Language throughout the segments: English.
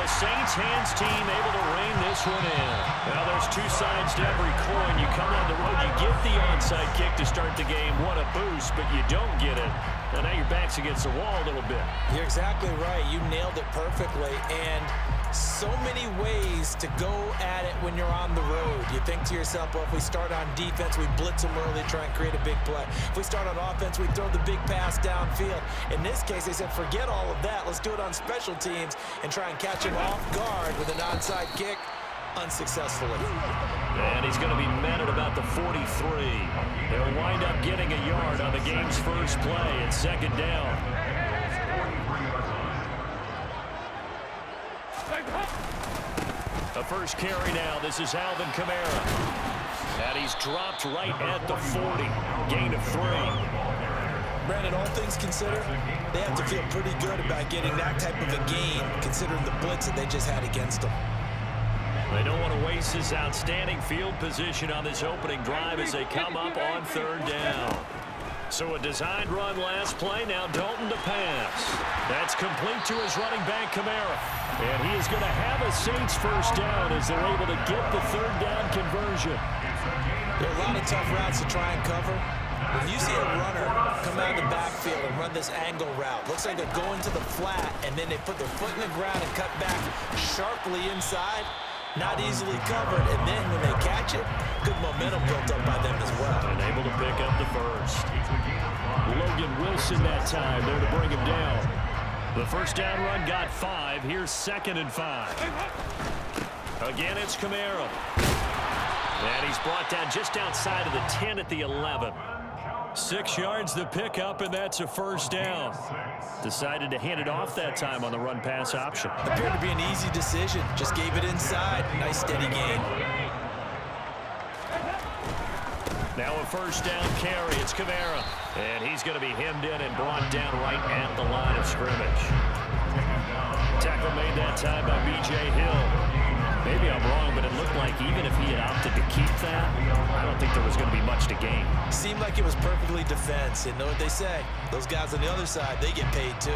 the Saints hands team able to rein this one in. Well, there's two sides to every coin. You come on the road, you get the onside kick to start the game. What a boost, but you don't get it. And now your back's against the wall a little bit. You're exactly right. You nailed it perfectly. And so many ways to go at it when you're on the road. You think to yourself, well, if we start on defense, we blitz them early, try and create a big play. If we start on offense, we throw the big pass downfield. In this case, they said, forget all of that. Let's do it on special teams and try and catch him off guard with an onside kick unsuccessfully. And he's going to be met at about the 43. They'll wind up getting a yard on the game's first play at second down. The first carry now. This is Alvin Kamara. And he's dropped right at the 40. Gain of 3. Brandon, all things considered, they have to feel pretty good about getting that type of a gain, considering the blitz that they just had against them. They don't want to waste this outstanding field position on this opening drive as they come up on third down. So a designed run last play. Now Dalton to pass. That's complete to his running back, Kamara. And he is going to have a Saints first down as they're able to get the third down conversion. There are a lot of tough routes to try and cover. When you see a runner come out of the backfield and run this angle route, looks like they're going to the flat, and then they put their foot in the ground and cut back sharply inside. Not easily covered, and then when they catch it, good momentum built up by them as well. And able to pick up the first. Logan Wilson that time there to bring him down. The first down run got 5. Here's 2nd and 5. Again, it's Kamara. And he's brought down just outside of the 10 at the 11. 6 yards the pickup, and that's a first down. Decided to hand it off that time on the run-pass option. Appeared to be an easy decision. Just gave it inside. Nice steady gain. Now a first down carry. It's Kamara. And he's going to be hemmed in and brought down right at the line of scrimmage. Tackle made that time by B.J. Hill. Maybe I'm wrong, but it looked like even if he had opted to keep that, I don't think there was going to be much to gain. Seemed like it was perfectly defense. And know what they say? Those guys on the other side, they get paid too.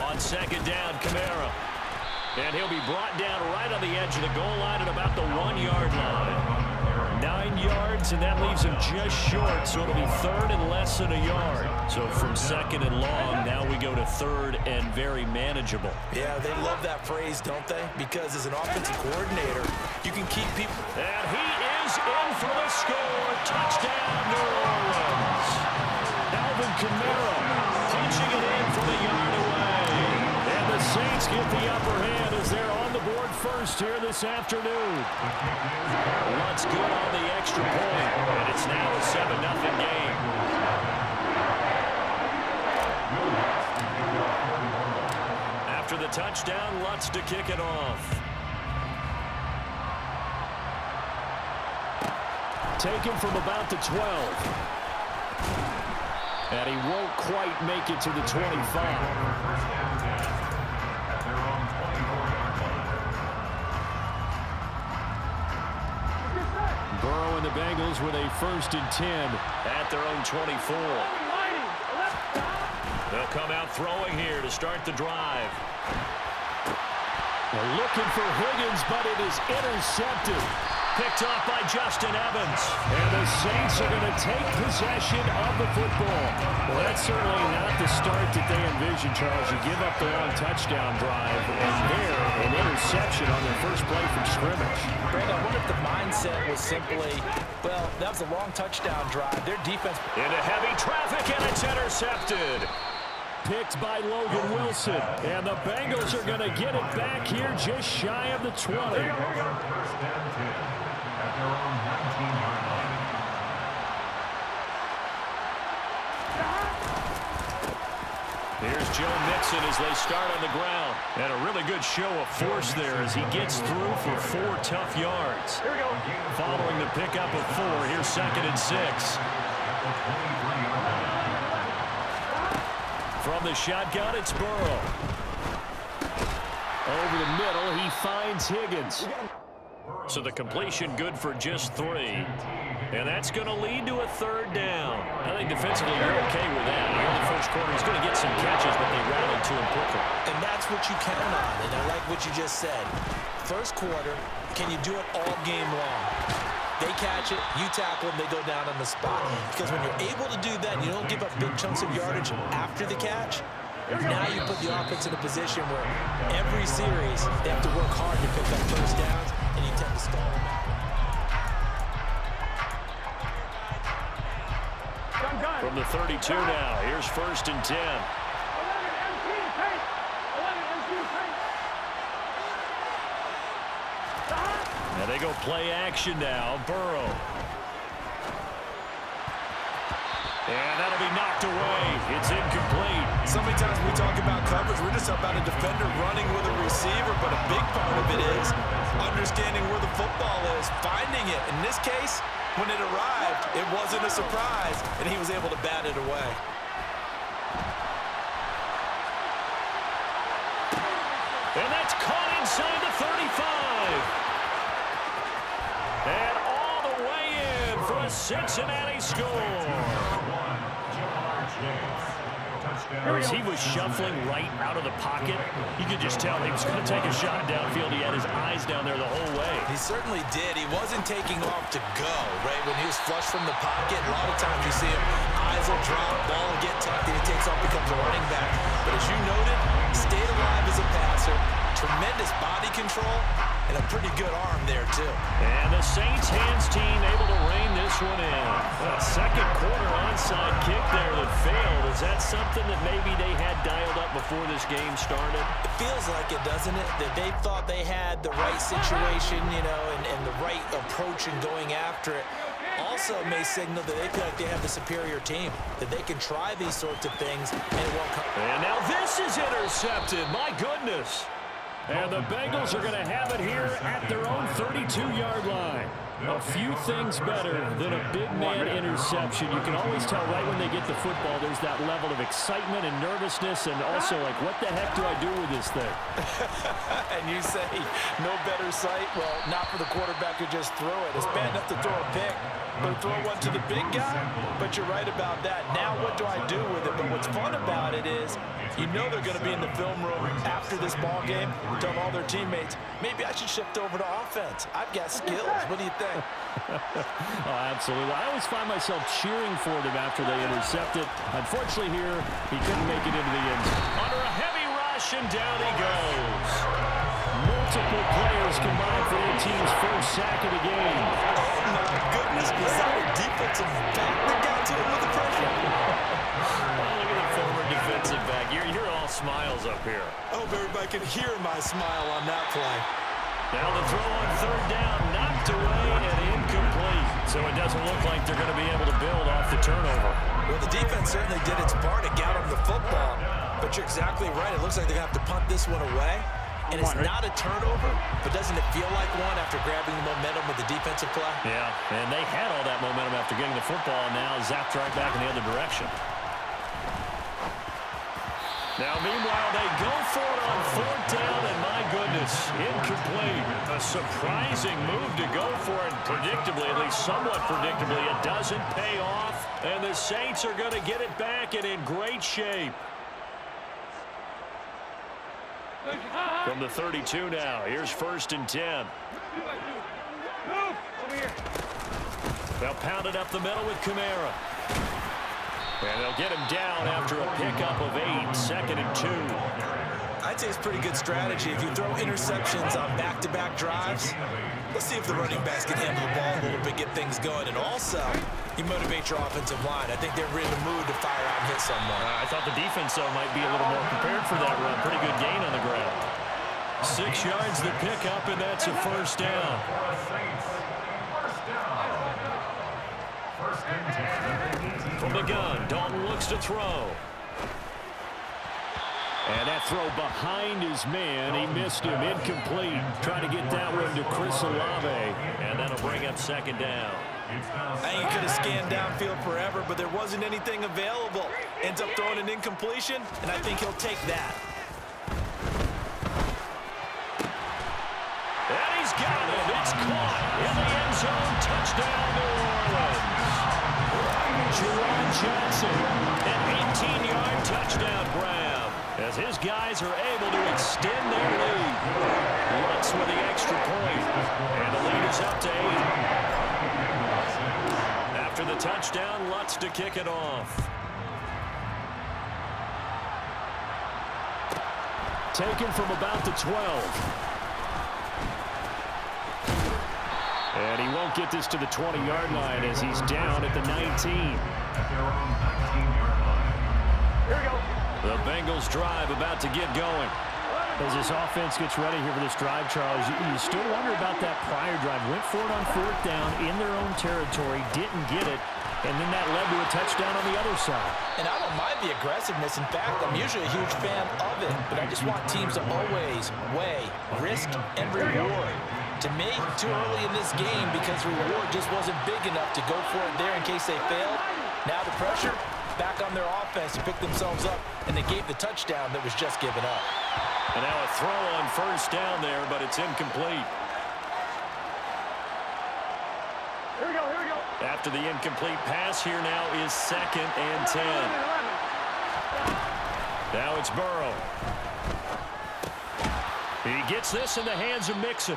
On second down, Kamara. And he'll be brought down right on the edge of the goal line at about the 1-yard line. 9 yards, and that leaves him just short, so it'll be 3rd and less than a yard. So from 2nd and long, now we go to 3rd and very manageable. Yeah, they love that phrase, don't they? Because as an offensive coordinator, you can keep people. And he is in for the score. Touchdown, New Orleans. Alvin Kamara punching it in from a yard away. And the Saints get the upper hand as they're on the board first here this afternoon. What's good on the extra point, and it's now a 7-0 game. After the touchdown, Lutz to kick it off. Taken from about the 12. And he won't quite make it to the 25. Burrow and the Bengals with a 1st and 10 at their own 24. They'll come out throwing here to start the drive. They're looking for Higgins, but it is intercepted. Picked off by Justin Evans. And the Saints are going to take possession of the football. Well, that's certainly not the start that they envisioned, Charles. You give up the long touchdown drive, and there, an interception on their first play from scrimmage. Brandon, I wonder if the mindset was simply, well, that was a long touchdown drive. Their defense. Into heavy traffic, and it's intercepted. Picked by Logan Wilson. And the Bengals are going to get it back here just shy of the 20. Here's Joe Mixon as they start on the ground. And a really good show of force there as he gets through for 4 tough yards. Here we go. Following the pickup of 4, here's 2nd and 6. From the shotgun, it's Burrow. Over the middle, he finds Higgins. So the completion good for just 3. And that's going to lead to a 3rd down. I think defensively you're okay with that. Here in the first quarter, he's going to get some catches, but they rallied to him quickly. And that's what you count on, and I like what you just said. First quarter, can you do it all game long? They catch it, you tackle them, they go down on the spot. Because when you're able to do that, you don't give up big chunks of yardage after the catch, now you put the offense in a position where every series they have to work hard to pick up first downs, and you tend to stall them out. From the 32 now, here's 1st and 10. And they go play action now. Burrow. And that'll be knocked away. It's incomplete. So many times when we talk about coverage, we're just about a defender running with a receiver, but a big part of it is understanding where the football is, finding it. In this case, when it arrived, it wasn't a surprise, and he was able to bat it away. And that's caught inside the 35. And all the way in for a Cincinnati score. As he was shuffling right out of the pocket, you could just tell he was going to take a shot downfield. He had his eyes down there the whole way. He certainly did. He wasn't taking off to go, right? When he was flush from the pocket, a lot of times you see him, eyes will drop, ball will get tucked, and he takes off, becomes a running back. But as you noted, stayed alive as a passer, tremendous body control, and a pretty good arm there, too. And the Saints hands team able to rein this one in. A second quarter onside kick there that failed. Is that something that maybe they had dialed up before this game started? It feels like it, doesn't it? That they thought they had the right situation, you know, and the right approach in going after it. Also may signal that they feel like they have the superior team, that they can try these sorts of things and it won't come. And now this is intercepted. My goodness. And the Bengals are going to have it here at their own 32-yard line. A few things better than a big man interception. You can always tell right when they get the football, there's that level of excitement and nervousness, and also like, what the heck do I do with this thing? And you say, no better sight? Well, not for the quarterback to just throw it. It's bad enough to throw a pick, but throw one to the big guy? But you're right about that. Now what do I do with it? But what's fun about it is, you know they're going to be in the film room after this ball game, telling all their teammates, maybe I should shift over to offense. I've got skills. What do you think? Oh, absolutely. I always find myself cheering for them after they intercept it. Unfortunately here, he couldn't make it into the end zone. Under a heavy rush, and down he goes. Multiple players combined for their team's first sack of the game. Oh, my goodness. Was that a defensive back that got to him with the pressure? Oh, look at the former defensive back. You're all smiles up here. I hope everybody can hear my smile on that play. Now the throw on 3rd down, knocked away and incomplete. So it doesn't look like they're going to be able to build off the turnover. Well, the defense certainly did its part to get them the football. But you're exactly right. It looks like they're going to have to punt this one away. And it's not a turnover, but doesn't it feel like one after grabbing the momentum with the defensive play? Yeah, and they had all that momentum after getting the football, and now zapped right back in the other direction. Now, meanwhile, they go for it on 4th down, and my goodness, incomplete. A surprising move to go for it, predictably, at least somewhat predictably. It doesn't pay off, and the Saints are going to get it back and in great shape. From the 32 now, here's 1st and 10. They'll pound it up the middle with Kamara. And they'll get him down after a pickup of 8, 2nd and 2. I'd say it's pretty good strategy. If you throw interceptions on back-to-back drives, let's see if the running backs can handle the ball a little bit, get things going. And also, you motivate your offensive line. I think they're in the mood to fire out and hit someone. I thought the defense, though, might be a little more prepared for that run. Pretty good gain on the ground. 6 yards the pickup, and that's a 1st down. From the gun, Dalton looks to throw. And that throw behind his man. He missed him. Incomplete. Trying to get that one to Chris Olave. And that'll bring up 2nd down. I think he could have scanned downfield forever, but there wasn't anything available. Ends up throwing an incompletion, and I think he'll take that. And he's got it. It's Touchdown, New Orleans. Juwan Johnson, an 18-yard touchdown grab, as his guys are able to extend their lead. Lutz with the extra point, and the lead is up to 8. After the touchdown, Lutz to kick it off. Taken from about the 12. And he won't get this to the 20-yard line as he's down at the 19. Here we go. The Bengals drive about to get going. As this offense gets ready here for this drive, Charles, you still wonder about that prior drive. Went for it on 4th down in their own territory, didn't get it, and then that led to a touchdown on the other side. And I don't mind the aggressiveness. In fact, I'm usually a huge fan of it, but I just want teams to always weigh risk and reward. To me, too early in this game because reward just wasn't big enough to go for it there in case they failed. Now the pressure back on their offense to pick themselves up, and they gave the touchdown that was just given up. And now a throw on 1st down there, but it's incomplete. Here we go, here we go. After the incomplete pass, here now is 2nd and 10. Now it's Burrow. He gets this in the hands of Mixon.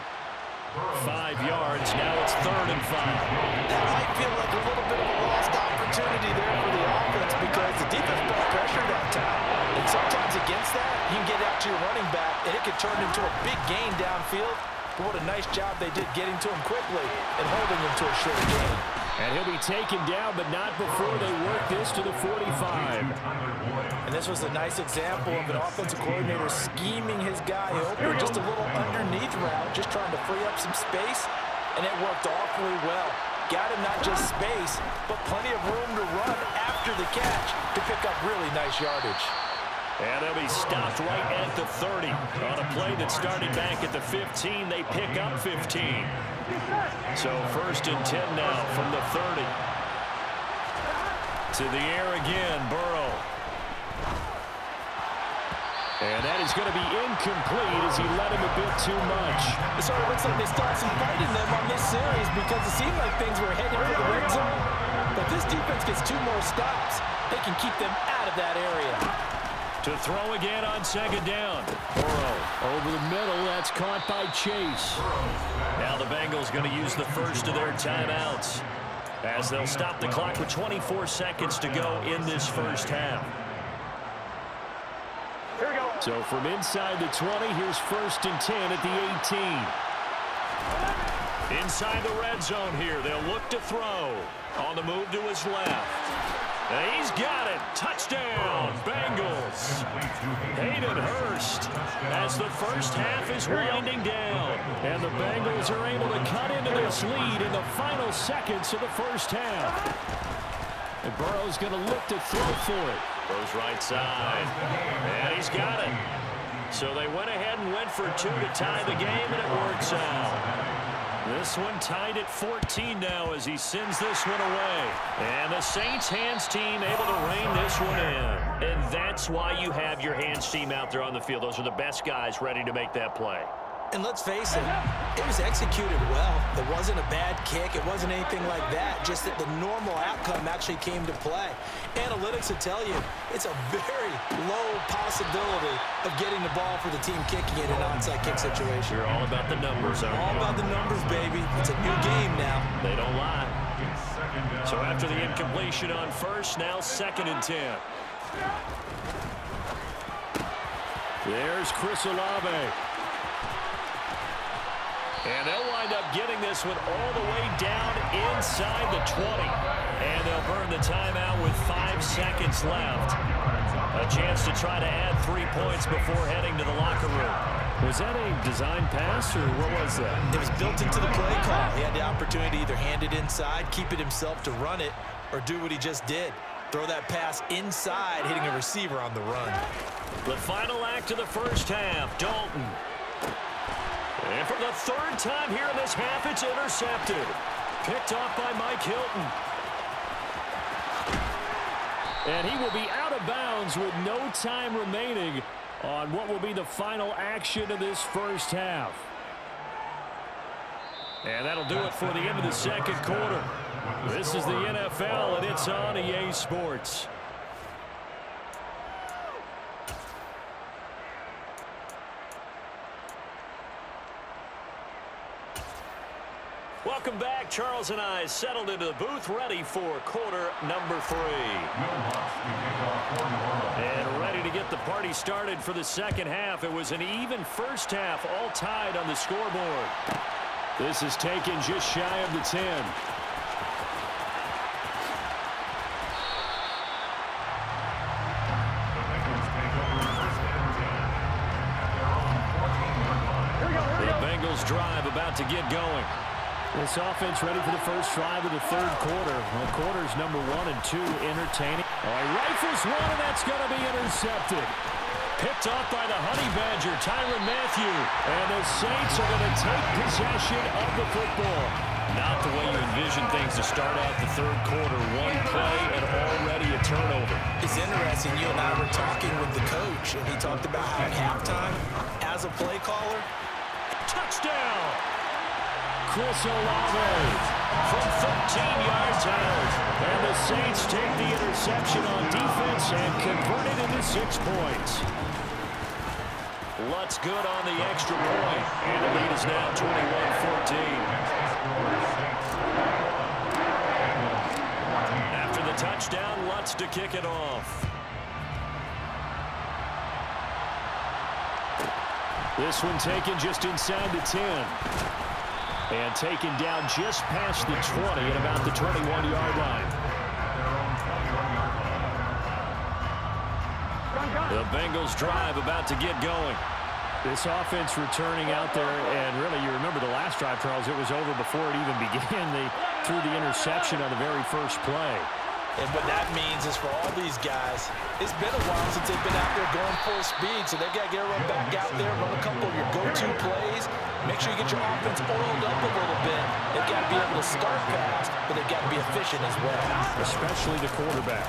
5 yards. Now it's 3rd and 5. That might feel like a little bit of a lost opportunity there for the offense because the defense brought pressure that time. And sometimes against that, you can get out to your running back, and it could turn into a big gain downfield. But what a nice job they did getting to him quickly and holding him to a short gain. And he'll be taken down, but not before they work this to the 45. And this was a nice example of an offensive coordinator scheming his guy open, just a little underneath route, just trying to free up some space, and it worked awfully well. Got him not just space, but plenty of room to run after the catch to pick up really nice yardage. And they'll be stopped right at the 30. On a play that started back at the 15, they pick up 15. So 1st and 10 now from the 30. To the air again, Burrow. And that is going to be incomplete as he led him a bit too much. It sort of looks like they started some fight in them on this series because it seemed like things were heading for the red zone. But this defense gets 2 more stops. They can keep them out of that area. To throw again on 2nd down. Burrow over the middle. That's caught by Chase. Now the Bengals going to use the first of their timeouts as they'll stop the clock with 24 seconds to go in this first half. Here we go. So from inside the 20, here's 1st and 10 at the 18. Inside the red zone here. They'll look to throw. On the move to his left. And he's got it. Touchdown, Bengals. Hayden Hurst as the first half is winding down. And the Bengals are able to cut into this lead in the final seconds of the first half. And Burrow's going to look to throw for it. Goes right side. And he's got it. So they went ahead and went for 2 to tie the game, and it works out. This one tied at 14 now as he sends this one away. And the Saints hands team able to rein this one in. And that's why you have your hands team out there on the field. Those are the best guys ready to make that play. And let's face it, it was executed well. It wasn't a bad kick. It wasn't anything like that. Just that the normal outcome actually came to play. Analytics will tell you it's a very low possibility of getting the ball for the team kicking it in an onside kick situation. You're all about the numbers, aren't you? All about the numbers, baby. It's a new game now. They don't lie. So after the incompletion on 1st, now 2nd and 10. There's Chris Olave. And they'll wind up getting this one all the way down inside the 20. And they'll burn the timeout with 5 seconds left. A chance to try to add 3 points before heading to the locker room. Was that a design pass, or what was that? It was built into the play call. He had the opportunity to either hand it inside, keep it himself to run it, or do what he just did. Throw that pass inside, hitting a receiver on the run. The final act of the first half, Dalton. And for the 3rd time here in this half, it's intercepted. Picked off by Mike Hilton. And he will be out of bounds with no time remaining on what will be the final action of this first half. And that'll do it for the end of the second quarter. This is the NFL, and it's on EA Sports. Welcome back. Charles and I settled into the booth, ready for quarter number 3. And ready to get the party started for the second half. It was an even first half, all tied on the scoreboard. This is taken just shy of the 10. The Bengals drive about to get going. This offense ready for the first drive of the third quarter. Well, quarters number 1 and 2 entertaining. Oh, he rifles one, and that's going to be intercepted. Picked off by the Honey Badger, Tyrann Mathieu. And the Saints are going to take possession of the football. Not the way you envision things to start out the third quarter. One play and already a turnover. It's interesting. You and I were talking with the coach, and he talked about how at halftime, as a play caller, touchdown! Chris Olave from 13 yards out. And the Saints take the interception on defense and convert it into 6 points. Lutz good on the extra point. And the lead is now 21-14. After the touchdown, Lutz to kick it off. This one taken just inside the 10. And taken down just past the 20 at about the 21-yard line. The Bengals drive about to get going. This offense returning out there, and really, you remember the last drive, Charles, it was over before it even began. They threw the interception on the very first play. And what that means is for all these guys, it's been a while since they've been out there going full speed, so they've got to get everyone back out there, run a couple of your go-to plays. Make sure you get your offense oiled up a little bit. They've got to be able to start fast, but they've got to be efficient as well. Especially the quarterback.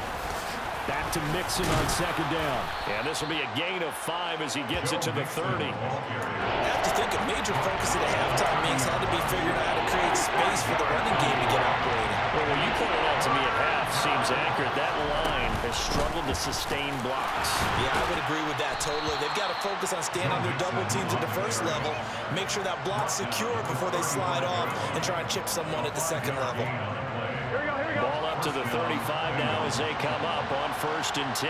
Back to Mixon on second down. And this will be a gain of 5 as he gets it to the 30. I have to think a major focus at the halftime means had to be figuring out how to create space for the running game to get operating. Well, what you pointed out to me at half seems accurate. That line has struggled to sustain blocks. Yeah, I would agree with that totally. They've got to focus on staying on their double teams at the first level, make sure that block's secure before they slide off and try and chip someone at the second level. Ball up to the 35 now as they come up on 1st and 10.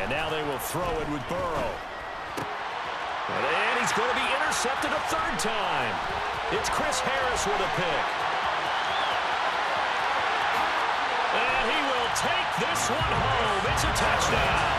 And now they will throw it with Burrow. And he's going to be intercepted a 3rd time. It's Chris Harris with a pick. And he will take this one home. It's a touchdown.